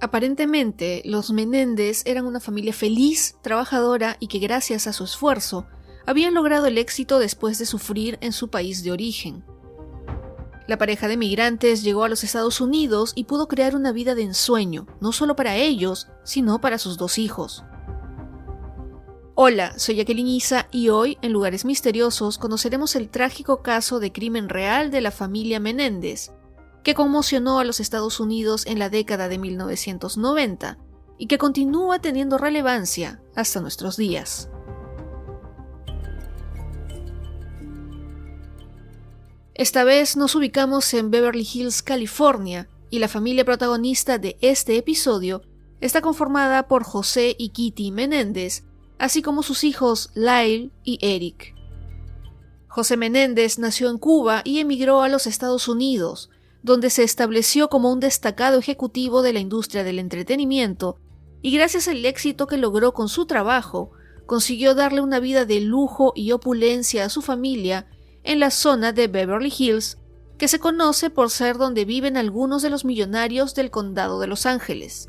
Aparentemente, los Menéndez eran una familia feliz, trabajadora y que gracias a su esfuerzo habían logrado el éxito después de sufrir en su país de origen. La pareja de migrantes llegó a los Estados Unidos y pudo crear una vida de ensueño, no solo para ellos, sino para sus 2 hijos. Hola, soy Jacqueline Isa y hoy, en Lugares Misteriosos, conoceremos el trágico caso de crimen real de la familia Menéndez, que conmocionó a los Estados Unidos en la década de 1990 y que continúa teniendo relevancia hasta nuestros días. Esta vez nos ubicamos en Beverly Hills, California, y la familia protagonista de este episodio está conformada por José y Kitty Menéndez, así como sus hijos Lyle y Eric. José Menéndez nació en Cuba y emigró a los Estados Unidos, donde se estableció como un destacado ejecutivo de la industria del entretenimiento y gracias al éxito que logró con su trabajo, consiguió darle una vida de lujo y opulencia a su familia en la zona de Beverly Hills, que se conoce por ser donde viven algunos de los millonarios del condado de Los Ángeles.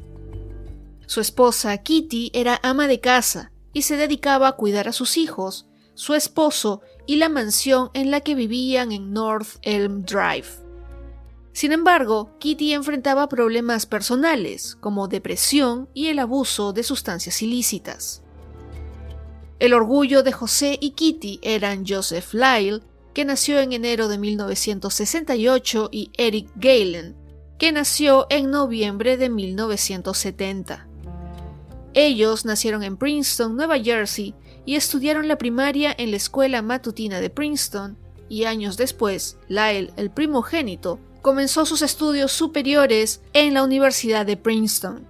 Su esposa Kitty era ama de casa y se dedicaba a cuidar a sus hijos, su esposo y la mansión en la que vivían en North Elm Drive. Sin embargo, Kitty enfrentaba problemas personales, como depresión y el abuso de sustancias ilícitas. El orgullo de José y Kitty eran Joseph Lyle, que nació en enero de 1968, y Eric Galen, que nació en noviembre de 1970. Ellos nacieron en Princeton, Nueva Jersey, y estudiaron la primaria en la escuela matutina de Princeton, y años después, Lyle, el primogénito, comenzó sus estudios superiores en la Universidad de Princeton.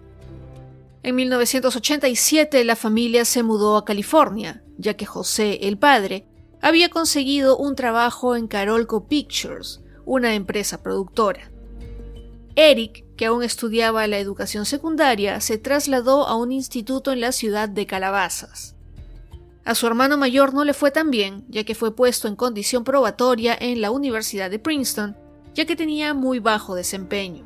En 1987 la familia se mudó a California, ya que José, el padre, había conseguido un trabajo en Carolco Pictures, una empresa productora. Eric, que aún estudiaba la educación secundaria, se trasladó a un instituto en la ciudad de Calabasas. A su hermano mayor no le fue tan bien, ya que fue puesto en condición probatoria en la Universidad de Princeton, ya que tenía muy bajo desempeño.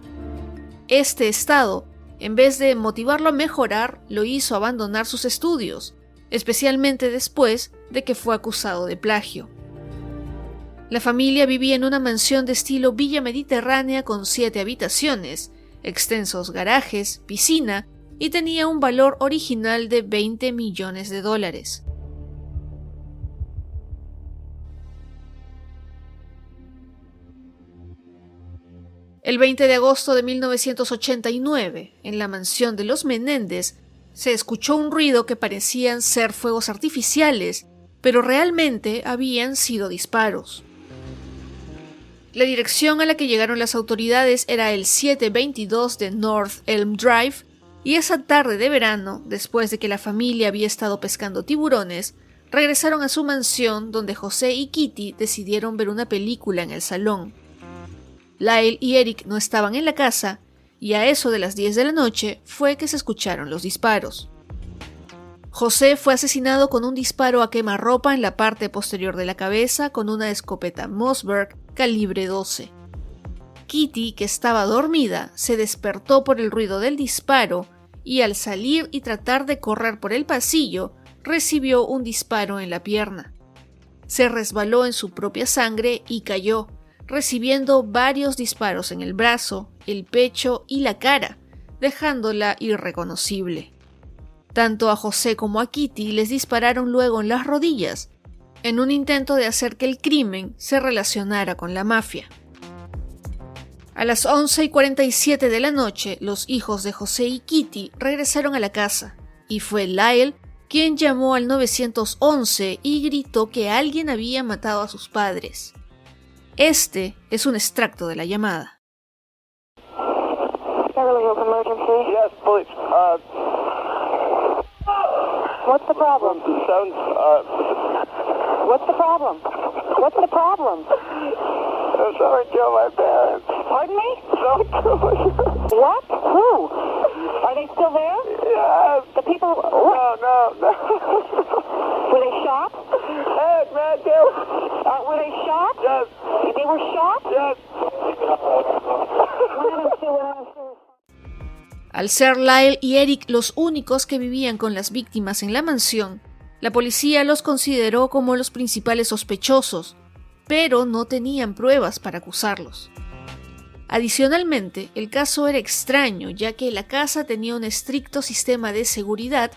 Este estado, en vez de motivarlo a mejorar, lo hizo abandonar sus estudios, especialmente después de que fue acusado de plagio. La familia vivía en una mansión de estilo villa mediterránea con 7 habitaciones, extensos garajes, piscina y tenía un valor original de $20 millones. El 20 de agosto de 1989, en la mansión de los Menéndez, se escuchó un ruido que parecían ser fuegos artificiales, pero realmente habían sido disparos. La dirección a la que llegaron las autoridades era el 722 de North Elm Drive, y esa tarde de verano, después de que la familia había estado pescando tiburones, regresaron a su mansión donde José y Kitty decidieron ver una película en el salón. Lyle y Eric no estaban en la casa, y a eso de las 10 de la noche fue que se escucharon los disparos. José fue asesinado con un disparo a quemarropa en la parte posterior de la cabeza con una escopeta Mossberg calibre 12. Kitty, que estaba dormida, se despertó por el ruido del disparo y al salir y tratar de correr por el pasillo, recibió un disparo en la pierna. Se resbaló en su propia sangre y cayó, recibiendo varios disparos en el brazo, el pecho y la cara, dejándola irreconocible. Tanto a José como a Kitty les dispararon luego en las rodillas, en un intento de hacer que el crimen se relacionara con la mafia. A las 11:47 de la noche, los hijos de José y Kitty regresaron a la casa, y fue Lyle quien llamó al 911 y gritó que alguien había matado a sus padres. Este es un extracto de la llamada. Yes, police. What's the problem? Sounds, What's the problem? What's the problem? someone killed my parents. Pardon me? Someone killed my parents. What? Who? Are they still there? Yes. The people... No. Were they shot? Hey, man, Were they shot? Yes. They were shot? Yes. What happened to Al ser Lyle y Eric los únicos que vivían con las víctimas en la mansión, la policía los consideró como los principales sospechosos, pero no tenían pruebas para acusarlos. Adicionalmente, el caso era extraño, ya que la casa tenía un estricto sistema de seguridad,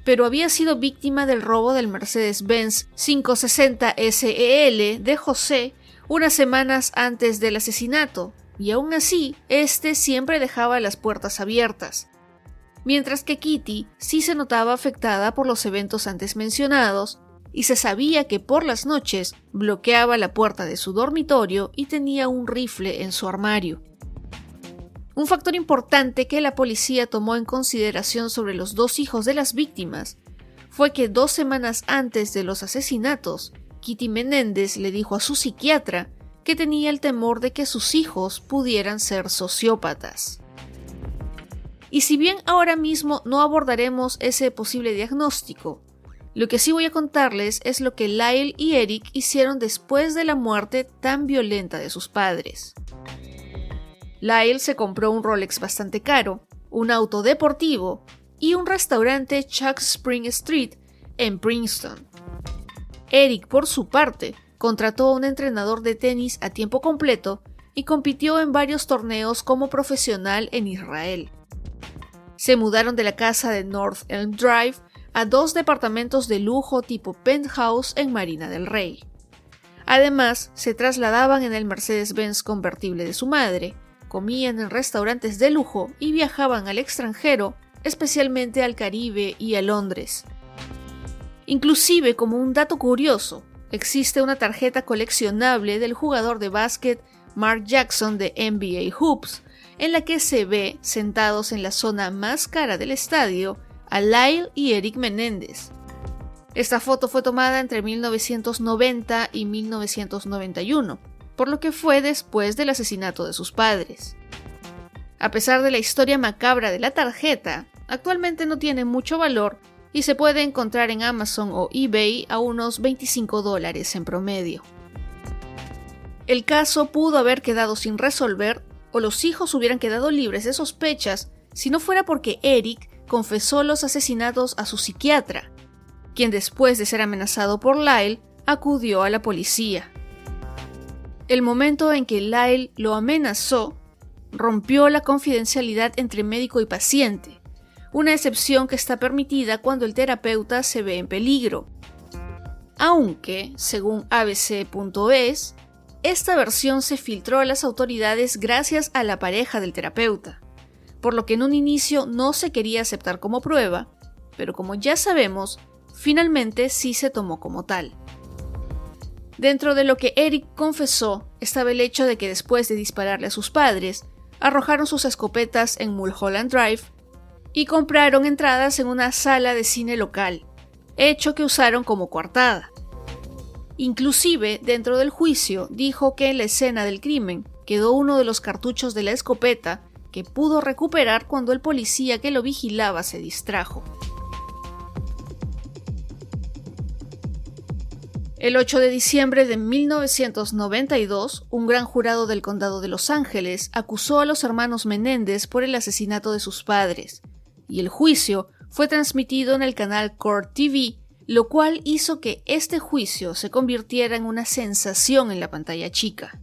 pero había sido víctima del robo del Mercedes-Benz 560 SEL de José unas semanas antes del asesinato, y aún así, este siempre dejaba las puertas abiertas. Mientras que Kitty sí se notaba afectada por los eventos antes mencionados, y se sabía que por las noches bloqueaba la puerta de su dormitorio y tenía un rifle en su armario. Un factor importante que la policía tomó en consideración sobre los dos hijos de las víctimas fue que 2 semanas antes de los asesinatos, Kitty Menéndez le dijo a su psiquiatra que tenía el temor de que sus hijos pudieran ser sociópatas. Y si bien ahora mismo no abordaremos ese posible diagnóstico, lo que sí voy a contarles es lo que Lyle y Eric hicieron después de la muerte tan violenta de sus padres. Lyle se compró un Rolex bastante caro, un auto deportivo y un restaurante Chuck Spring Street en Princeton. Eric, por su parte, contrató a un entrenador de tenis a tiempo completo y compitió en varios torneos como profesional en Israel. Se mudaron de la casa de North Elm Drive a 2 departamentos de lujo tipo penthouse en Marina del Rey. Además, se trasladaban en el Mercedes-Benz convertible de su madre, comían en restaurantes de lujo y viajaban al extranjero, especialmente al Caribe y a Londres. Inclusive, como un dato curioso, existe una tarjeta coleccionable del jugador de básquet Mark Jackson de NBA Hoops, en la que se ve sentados en la zona más cara del estadio a Lyle y Eric Menéndez. Esta foto fue tomada entre 1990 y 1991, por lo que fue después del asesinato de sus padres. A pesar de la historia macabra de la tarjeta, actualmente no tiene mucho valor y se puede encontrar en Amazon o eBay a unos $25 en promedio. El caso pudo haber quedado sin resolver o los hijos hubieran quedado libres de sospechas si no fuera porque Eric confesó los asesinatos a su psiquiatra, quien después de ser amenazado por Lyle, acudió a la policía. El momento en que Lyle lo amenazó rompió la confidencialidad entre médico y paciente, una excepción que está permitida cuando el terapeuta se ve en peligro. Aunque, según abc.es, esta versión se filtró a las autoridades gracias a la pareja del terapeuta, por lo que en un inicio no se quería aceptar como prueba, pero como ya sabemos, finalmente sí se tomó como tal. Dentro de lo que Eric confesó estaba el hecho de que después de dispararle a sus padres, arrojaron sus escopetas en Mulholland Drive y compraron entradas en una sala de cine local, hecho que usaron como coartada. Inclusive, dentro del juicio, dijo que en la escena del crimen quedó uno de los cartuchos de la escopeta que pudo recuperar cuando el policía que lo vigilaba se distrajo. El 8 de diciembre de 1992, un gran jurado del condado de Los Ángeles acusó a los hermanos Menéndez por el asesinato de sus padres, y el juicio fue transmitido en el canal Court TV, lo cual hizo que este juicio se convirtiera en una sensación en la pantalla chica.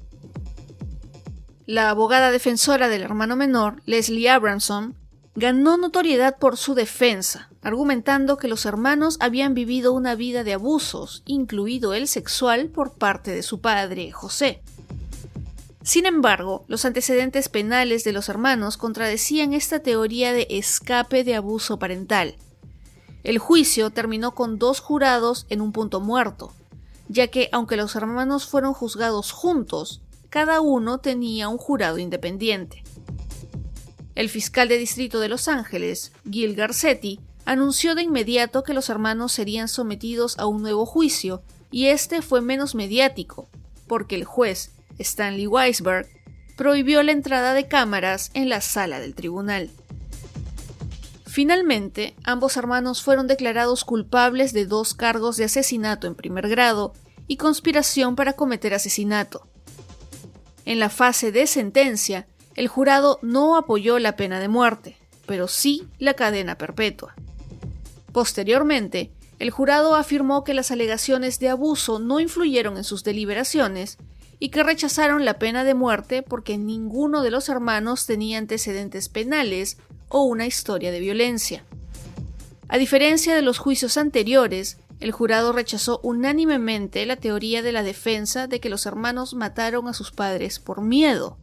La abogada defensora del hermano menor, Leslie Abramson, ganó notoriedad por su defensa, argumentando que los hermanos habían vivido una vida de abusos, incluido el sexual, por parte de su padre, José. Sin embargo, los antecedentes penales de los hermanos contradecían esta teoría de escape de abuso parental. El juicio terminó con 2 jurados en un punto muerto, ya que aunque los hermanos fueron juzgados juntos, cada uno tenía un jurado independiente. El fiscal de distrito de Los Ángeles, Gil Garcetti, anunció de inmediato que los hermanos serían sometidos a un nuevo juicio, y este fue menos mediático, porque el juez, Stanley Weisberg, prohibió la entrada de cámaras en la sala del tribunal. Finalmente, ambos hermanos fueron declarados culpables de 2 cargos de asesinato en primer grado y conspiración para cometer asesinato. En la fase de sentencia, el jurado no apoyó la pena de muerte, pero sí la cadena perpetua. Posteriormente, el jurado afirmó que las alegaciones de abuso no influyeron en sus deliberaciones y que rechazaron la pena de muerte porque ninguno de los hermanos tenía antecedentes penales o una historia de violencia. A diferencia de los juicios anteriores, el jurado rechazó unánimemente la teoría de la defensa de que los hermanos mataron a sus padres por miedo,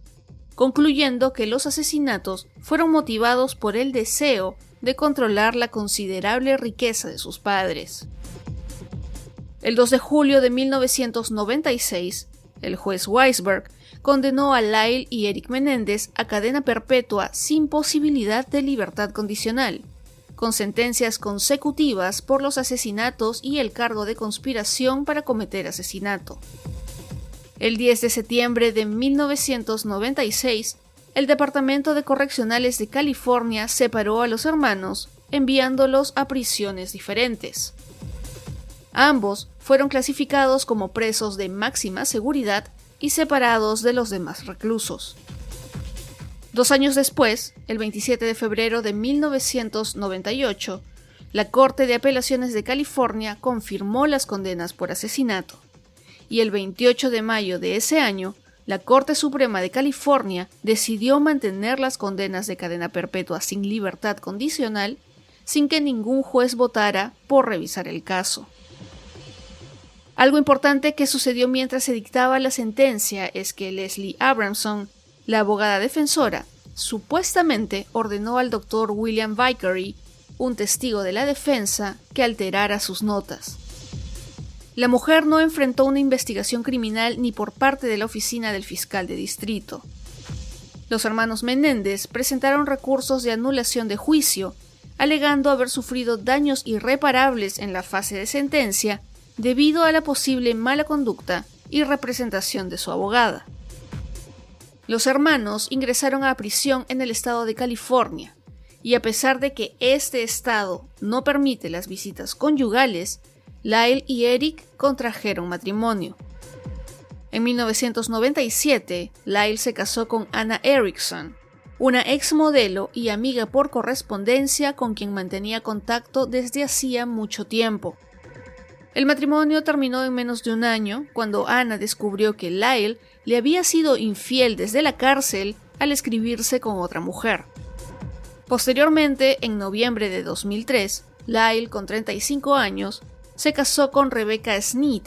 concluyendo que los asesinatos fueron motivados por el deseo de controlar la considerable riqueza de sus padres. El 2 de julio de 1996, el juez Weisberg condenó a Lyle y Eric Menéndez a cadena perpetua sin posibilidad de libertad condicional, con sentencias consecutivas por los asesinatos y el cargo de conspiración para cometer asesinato. El 10 de septiembre de 1996, el Departamento de Correccionales de California separó a los hermanos, enviándolos a prisiones diferentes. Ambos fueron clasificados como presos de máxima seguridad y separados de los demás reclusos. 2 años después, el 27 de febrero de 1998, la Corte de Apelaciones de California confirmó las condenas por asesinato, y el 28 de mayo de ese año, la Corte Suprema de California decidió mantener las condenas de cadena perpetua sin libertad condicional, sin que ningún juez votara por revisar el caso. Algo importante que sucedió mientras se dictaba la sentencia es que Leslie Abramson, la abogada defensora, supuestamente ordenó al Dr. William Vickery, un testigo de la defensa, que alterara sus notas. La mujer no enfrentó una investigación criminal ni por parte de la oficina del fiscal de distrito. Los hermanos Menéndez presentaron recursos de anulación de juicio, alegando haber sufrido daños irreparables en la fase de sentencia debido a la posible mala conducta y representación de su abogada. Los hermanos ingresaron a prisión en el estado de California, y a pesar de que este estado no permite las visitas conyugales, Lyle y Eric contrajeron matrimonio. En 1997, Lyle se casó con Anna Erickson, una exmodelo y amiga por correspondencia con quien mantenía contacto desde hacía mucho tiempo. El matrimonio terminó en menos de un año, cuando Anna descubrió que Lyle le había sido infiel desde la cárcel al escribirse con otra mujer. Posteriormente, en noviembre de 2003, Lyle, con 35 años, se casó con Rebecca Sneed,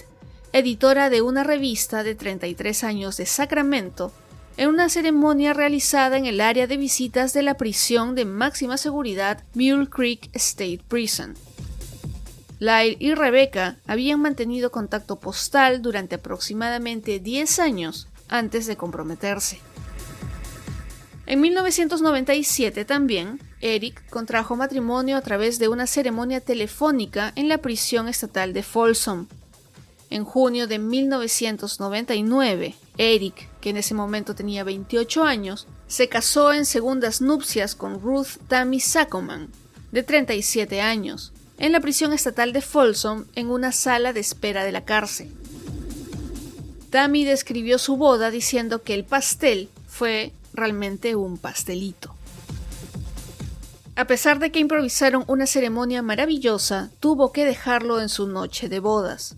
editora de una revista de 33 años de Sacramento, en una ceremonia realizada en el área de visitas de la prisión de máxima seguridad Mule Creek State Prison. Lyle y Rebecca habían mantenido contacto postal durante aproximadamente 10 años antes de comprometerse. En 1997 también, Eric contrajo matrimonio a través de una ceremonia telefónica en la prisión estatal de Folsom. En junio de 1999, Eric, que en ese momento tenía 28 años, se casó en segundas nupcias con Ruth Tammy Saccoman, de 37 años, en la prisión estatal de Folsom en una sala de espera de la cárcel. Tammy describió su boda diciendo que el pastel fue realmente un pastelito. A pesar de que improvisaron una ceremonia maravillosa, tuvo que dejarlo en su noche de bodas.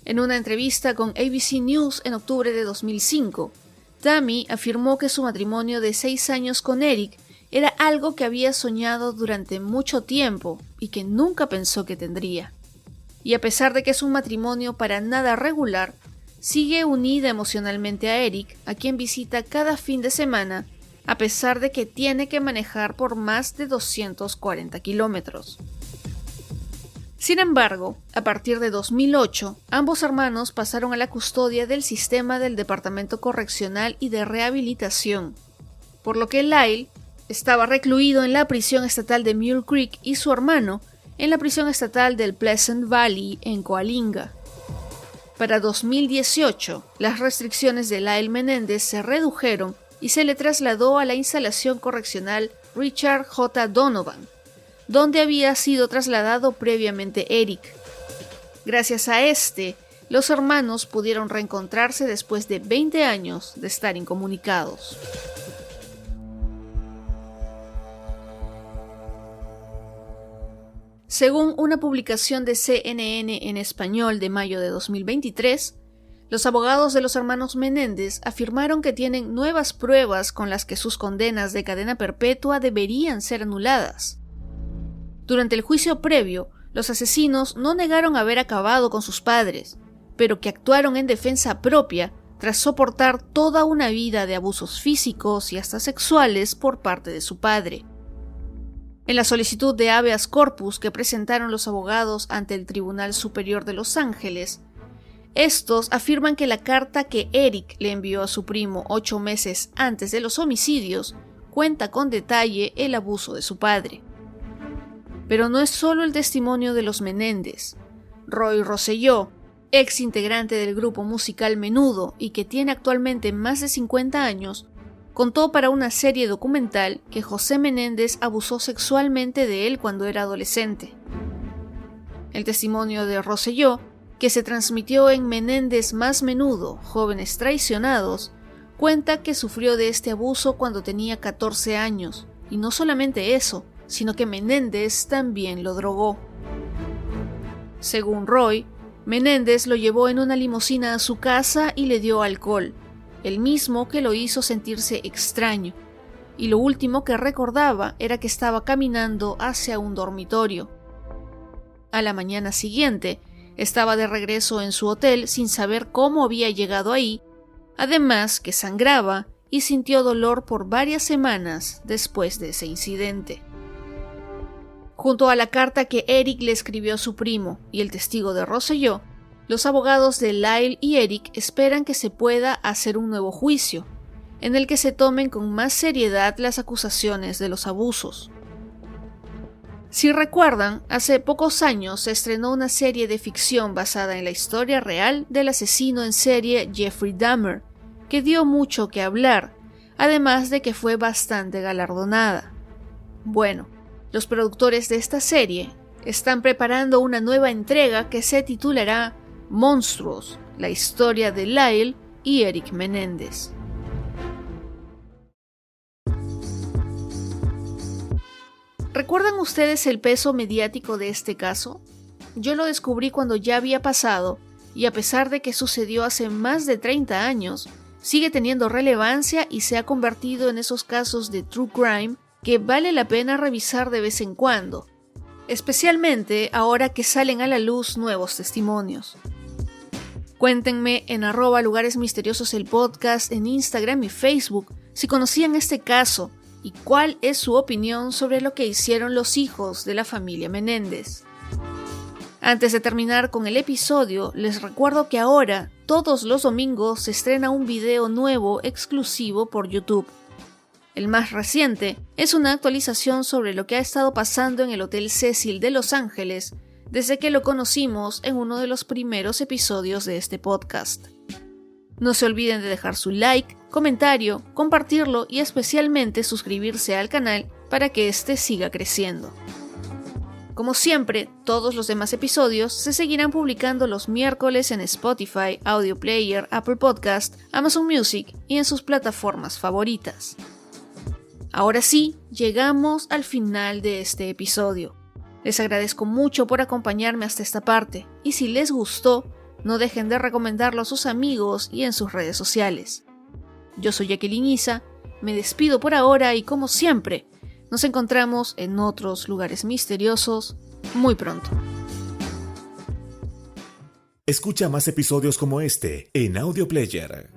En una entrevista con ABC News en octubre de 2005, Tammy afirmó que su matrimonio de 6 años con Eric era algo que había soñado durante mucho tiempo y que nunca pensó que tendría. Y a pesar de que es un matrimonio para nada regular, sigue unida emocionalmente a Eric, a quien visita cada fin de semana, a pesar de que tiene que manejar por más de 240 kilómetros. Sin embargo, a partir de 2008, ambos hermanos pasaron a la custodia del sistema del Departamento Correccional y de Rehabilitación, por lo que Lyle estaba recluido en la prisión estatal de Mule Creek y su hermano en la prisión estatal del Pleasant Valley en Coalinga. Para 2018, las restricciones de Lyle Menéndez se redujeron y se le trasladó a la instalación correccional Richard J. Donovan, donde había sido trasladado previamente Eric. Gracias a los hermanos pudieron reencontrarse después de 20 años de estar incomunicados. Según una publicación de CNN en español de mayo de 2023, los abogados de los hermanos Menéndez afirmaron que tienen nuevas pruebas con las que sus condenas de cadena perpetua deberían ser anuladas. Durante el juicio previo, los asesinos no negaron haber acabado con sus padres, pero que actuaron en defensa propia tras soportar toda una vida de abusos físicos y hasta sexuales por parte de su padre. En la solicitud de habeas corpus que presentaron los abogados ante el Tribunal Superior de Los Ángeles, estos afirman que la carta que Eric le envió a su primo 8 meses antes de los homicidios cuenta con detalle el abuso de su padre. Pero no es solo el testimonio de los Menéndez. Roy Rosselló, ex integrante del grupo musical Menudo y que tiene actualmente más de 50 años, contó para una serie documental que José Menéndez abusó sexualmente de él cuando era adolescente. El testimonio de Rosselló, que se transmitió en Menéndez más Menudo, Jóvenes Traicionados, cuenta que sufrió de este abuso cuando tenía 14 años, y no solamente eso, sino que Menéndez también lo drogó. Según Roy, Menéndez lo llevó en una limusina a su casa y le dio alcohol, el mismo que lo hizo sentirse extraño, y lo último que recordaba era que estaba caminando hacia un dormitorio. A la mañana siguiente, estaba de regreso en su hotel sin saber cómo había llegado ahí, además que sangraba y sintió dolor por varias semanas después de ese incidente. Junto a la carta que Eric le escribió a su primo y el testigo de Rosselló, los abogados de Lyle y Eric esperan que se pueda hacer un nuevo juicio, en el que se tomen con más seriedad las acusaciones de los abusos. Si recuerdan, hace pocos años se estrenó una serie de ficción basada en la historia real del asesino en serie Jeffrey Dahmer, que dio mucho que hablar, además de que fue bastante galardonada. Bueno, los productores de esta serie están preparando una nueva entrega que se titulará Monstruos, la historia de Lyle y Eric Menéndez. ¿Recuerdan ustedes el peso mediático de este caso? Yo lo descubrí cuando ya había pasado, y a pesar de que sucedió hace más de 30 años, sigue teniendo relevancia y se ha convertido en esos casos de true crime que vale la pena revisar de vez en cuando, especialmente ahora que salen a la luz nuevos testimonios. Cuéntenme en @lugaresmisteriosos el podcast en Instagram y Facebook si conocían este caso y cuál es su opinión sobre lo que hicieron los hijos de la familia Menéndez. Antes de terminar con el episodio, les recuerdo que ahora, todos los domingos, se estrena un video nuevo exclusivo por YouTube. El más reciente es una actualización sobre lo que ha estado pasando en el Hotel Cecil de Los Ángeles desde que lo conocimos en uno de los primeros episodios de este podcast. No se olviden de dejar su like, comentario, compartirlo y especialmente suscribirse al canal para que este siga creciendo. Como siempre, todos los demás episodios se seguirán publicando los miércoles en Spotify, Audio Player, Apple Podcast, Amazon Music y en sus plataformas favoritas. Ahora sí, llegamos al final de este episodio. Les agradezco mucho por acompañarme hasta esta parte, y si les gustó, no dejen de recomendarlo a sus amigos y en sus redes sociales. Yo soy Jacqueline Isa, me despido por ahora y como siempre, nos encontramos en otros lugares misteriosos muy pronto. Escucha más episodios como este en Audio Player.